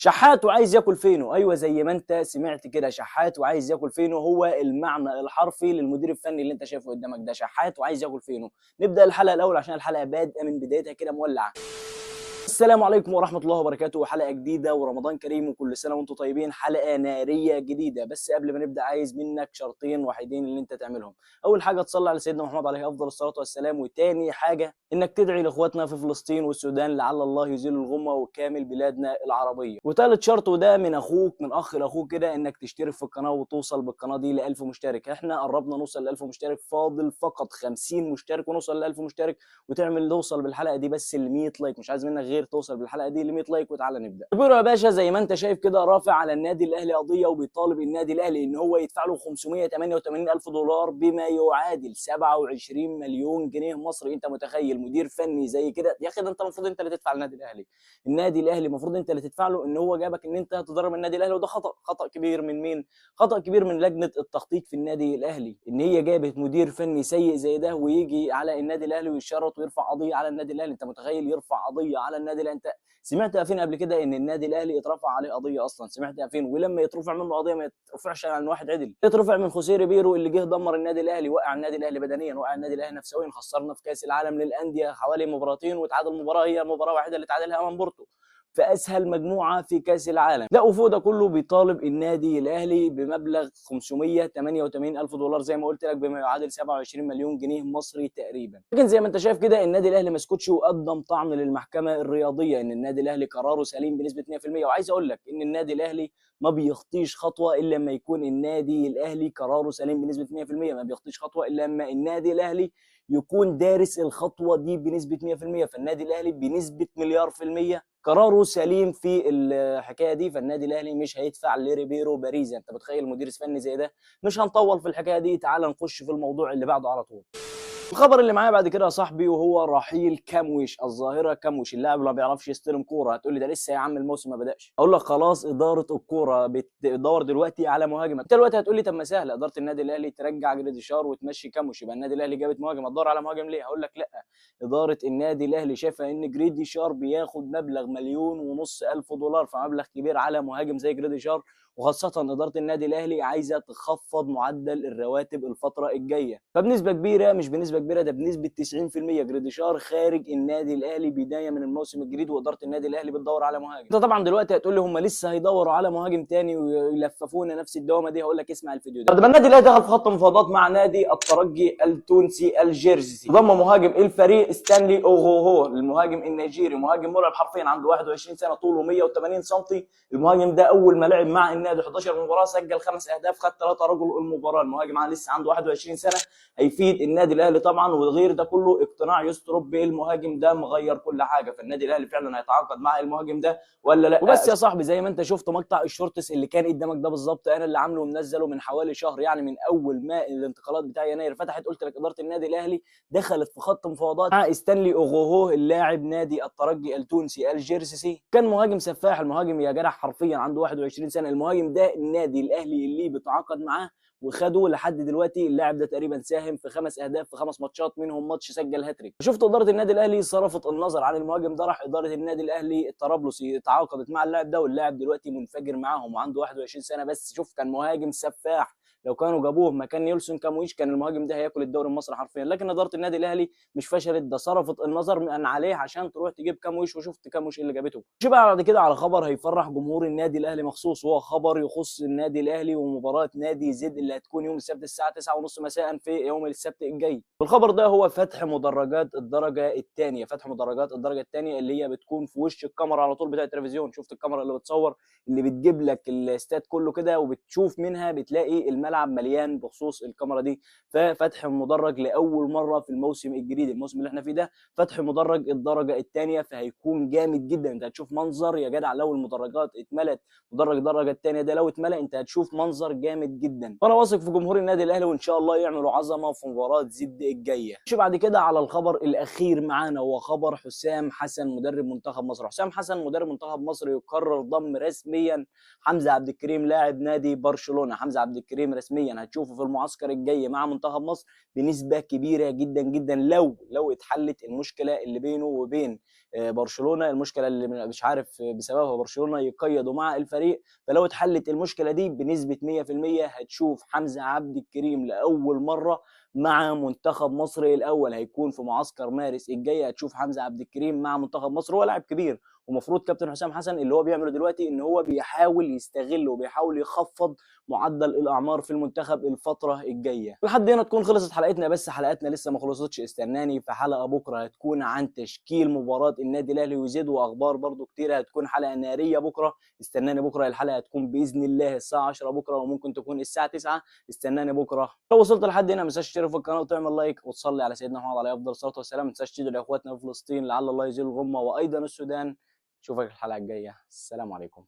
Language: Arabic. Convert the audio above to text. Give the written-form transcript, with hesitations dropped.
شحات وعايز ياكل فينو. ايوه زي ما انت سمعت كده، شحات وعايز ياكل فينو هو المعنى الحرفي للمدير الفني اللي انت شايفه قدامك ده، شحات وعايز ياكل فينو. نبدا الحلقه الاول عشان الحلقه بادئه من بدايتها كده مولعه. السلام عليكم ورحمة الله وبركاته، حلقة جديدة ورمضان كريم وكل سنة وانتم طيبين، حلقة نارية جديدة. بس قبل ما نبدأ عايز منك شرطين وحيدين اللي انت تعملهم. أول حاجة تصلي على سيدنا محمد عليه أفضل الصلاة والسلام، وتاني حاجة إنك تدعي لإخواتنا في فلسطين والسودان لعل الله يزيل الغمة وكامل بلادنا العربية. وتالت شرط وده من أخوك، من أخ لأخوك كده، إنك تشترك في القناة وتوصل بالقناة دي ل 1000 مشترك. احنا قربنا نوصل ل 1000 مشترك، فاضل فقط 50 مشترك ونوصل ل 1000 مشترك، وتعمل توصل بالحلقة دي بس ل 100 لايك. مش عايز منك غير توصل بالحلقة دي ل 100 لايك وتعالى نبدا. كبير يا باشا زي ما انت شايف كده، رافع على النادي الاهلي قضيه وبيطالب النادي الاهلي ان هو يدفع له 588 الف دولار بما يعادل 27 مليون جنيه مصري. انت متخيل مدير فني زي كده؟ يا اخي ده انت المفروض انت اللي تدفع للنادي الاهلي. النادي الاهلي المفروض انت اللي تدفع له، ان هو جابك ان انت تدرب النادي الاهلي، وده خطا كبير من مين؟ خطا كبير من لجنه التخطيط في النادي الاهلي، ان هي جابت مدير فني سيء زي ده ويجي على النادي الاهلي ويشرط ويرفع قضيه على النادي الاهلي. انت متخيل يرفع قضيه على النادي الاهلي؟ انت سمعت فين قبل كده ان النادي الاهلي اترفع عليه قضيه اصلا؟ سمعت فين؟ ولما يترفع منه قضيه ما يترفعش عن واحد عدل، يترفع من خوسيه بيرو اللي جه دمر النادي الاهلي، وقع النادي الاهلي بدنيا، وقع النادي الاهلي نفسيا، خسرنا في كاس العالم للانديه حوالي مباراتين، وتعادل مباراه هي المباراه الوحيده اللي تعادلها امام بورتو في اسهل مجموعه في كاس العالم. لا وفوق ده كله بيطالب النادي الاهلي بمبلغ 588 الف دولار زي ما قلت لك، بما يعادل 27 مليون جنيه مصري تقريبا. لكن زي ما انت شايف كده النادي الاهلي ما اسكتش وقدم طعن للمحكمه الرياضيه ان النادي الاهلي قراره سليم بنسبه 100%. وعايز اقول لك ان النادي الاهلي ما بيخطيش خطوه الا لما يكون النادي الاهلي قراره سليم بنسبه 100%. ما بيخطيش خطوه الا لما النادي الاهلي يكون دارس الخطوه دي بنسبه 100%. فالنادي الاهلي بنسبه مليار في الميه قراره سليم في الحكايه دي. فالنادي الاهلي مش هيدفع لريبيرو باريزا. انت متخيل مدير فني زي ده؟ مش هنطول في الحكايه دي، تعال نخش في الموضوع اللي بعده على طول. الخبر اللي معايا بعد كده يا صاحبي وهو رحيل كامويش، الظاهره كامويش، اللاعب اللي ما بيعرفش يستلم كوره. هتقول لي ده لسه يا عم الموسم ما بداش. اقول لك خلاص اداره الكوره بتدور دلوقتي على مهاجم. انت دلوقتي هتقول لي طب ما سهله اداره النادي الاهلي ترجع جريديشار وتمشي كامويش، يبقى النادي الاهلي جابت مهاجم، هتدور على مهاجم ليه؟ هقول لك لا، اداره النادي الاهلي شايفه ان جريديشار بياخد مبلغ 1,500,000 دولار، فمبلغ كبير على مهاجم زي جريديشار، وخاصه اداره النادي الاهلي عايزه تخفض معدل الرواتب الفتره الجايه. فبنسبه كبيره، مش بنسبه كبيره، ده بنسبه 90% جريديشار خارج النادي الاهلي بدايه من الموسم الجديد، واداره النادي الاهلي بتدور على مهاجم. انت طبعا دلوقتي هتقول لي هم لسه هيدوروا على مهاجم تاني ويلففونا نفس الدوامه دي؟ هقول لك اسمع الفيديو ده. النادي الاهلي دخل في خط مفاوضات مع نادي الترجي التونسي الجيرزي، ضم مهاجم الفريق ستانلي اوغوهو، المهاجم النيجيري، مهاجم مرعب حرفيا، عنده 21 سنه، طوله 180 سم. المهاجم ده اول ما لعب مع النادي 11 مباراه سجل 5 اهداف، خد 3 رجل المباراه. المهاجم لسه عنده 21 سنه، هيفيد النادي الاهلي طبعا. وغير ده كله اقتناع يستروب بالمهاجم ده مغير كل حاجه. فالنادي الاهلي فعلا هيتعاقد مع المهاجم ده ولا لا؟ وبس يا صاحبي زي ما انت شفت مقطع الشورتس اللي كان قدامك ده بالظبط، انا اللي عامله ومنزله من حوالي شهر، يعني من اول ما الانتقالات بتاع يناير فتحت قلت لك اداره النادي الاهلي دخلت في خط مفاوضات مع ستانلي اوغوهو اللاعب نادي الترجي التونسي الجيرسي. كان مهاجم سفاح، المهاجم يا جدع حرفيا عنده 21 سنه. المهاجم ده النادي الاهلي اللي بيتعاقد معاه وخدوا لحد دلوقتي. اللاعب ده تقريبا ساهم في 5 اهداف في 5 ماتشات، منهم ماتش سجل هاتريك. شفت اداره النادي الاهلي صرفت النظر عن المهاجم ده، راح اداره النادي الاهلي الطرابلسي تعاقدت مع اللاعب ده، واللاعب دلوقتي منفجر معاهم وعنده 21 سنه بس. شوف كان مهاجم سفاح، لو كانوا جابوه مكان نيلسون كامويش كان المهاجم ده هياكل الدوري المصري حرفيا. لكن اداره النادي الاهلي مش فشلت، ده صرفت النظر من عليه عشان تروح تجيب كامويش، وشفت كامويش اللي جابته. شو بقى بعد كده على خبر هيفرح جمهور النادي الاهلي مخصوص، وهو خبر يخص النادي الاهلي ومباراه نادي زد اللي هتكون يوم السبت الساعه 9:30 مساء في يوم السبت الجاي. والخبر ده هو فتح مدرجات الدرجه الثانيه، فتح مدرجات الدرجه الثانيه اللي هي بتكون في وش الكاميرا على طول بتاع التلفزيون. شفت الكاميرا اللي بتصور اللي بتجيب لك الاستاد كله كده، وبتشوف منها بتلاقي الملعب مليان بخصوص الكاميرا دي. ففتح مدرج لاول مره في الموسم الجديد، الموسم اللي احنا فيه ده، فتح مدرج الدرجه الثانيه، فهيكون جامد جدا. انت هتشوف منظر يا جدع لو المدرجات اتملت. مدرج الدرجه الثانيه ده لو اتملى انت هتشوف منظر جامد جدا. وانا واثق في جمهور النادي الاهلي وان شاء الله يعملوا عظمه في مباراه زد الجايه. شوف بعد كده على الخبر الاخير معانا، وهو خبر حسام حسن مدرب منتخب مصر. حسام حسن مدرب منتخب مصر يقرر ضم رسميا حمزه عبد الكريم لاعب نادي برشلونه. حمزه عبد الكريم رسميا هتشوفه في المعسكر الجاي مع منتخب مصر بنسبه كبيره جدا جدا، لو اتحلت المشكله اللي بينه وبين برشلونه، المشكله اللي مش عارف بسببها برشلونه يقيدوا مع الفريق. فلو اتحلت المشكله دي بنسبه 100% هتشوف حمزه عبد الكريم لاول مره مع منتخب مصر الاول. هيكون في معسكر مارس الجاي، هتشوف حمزه عبد الكريم مع منتخب مصر. هو لاعب كبير، ومفروض كابتن حسام حسن اللي هو بيعمله دلوقتي ان هو بيحاول يستغل وبيحاول يخفض معدل الاعمار في المنتخب الفتره الجايه. لحد هنا تكون خلصت حلقتنا، بس حلقتنا لسه ما خلصتش. استناني في حلقه بكره هتكون عن تشكيل مباراه النادي الاهلي وزيد، واخبار برضو كتيره. هتكون حلقه ناريه بكره. استناني بكره، الحلقه هتكون باذن الله الساعه 10 بكره، وممكن تكون الساعه 9. استناني بكره. لو وصلت لحد هنا ما تنساش تشترك في القناه وتعمل لايك وتصلي على سيدنا محمد عليه افضل الصلاه والسلام. ما تنساش تدعي لاخواتنا في فلسطين لعل الله يزيل الغمه وايضا السودان. اشوفك الحلقه الجايه، السلام عليكم.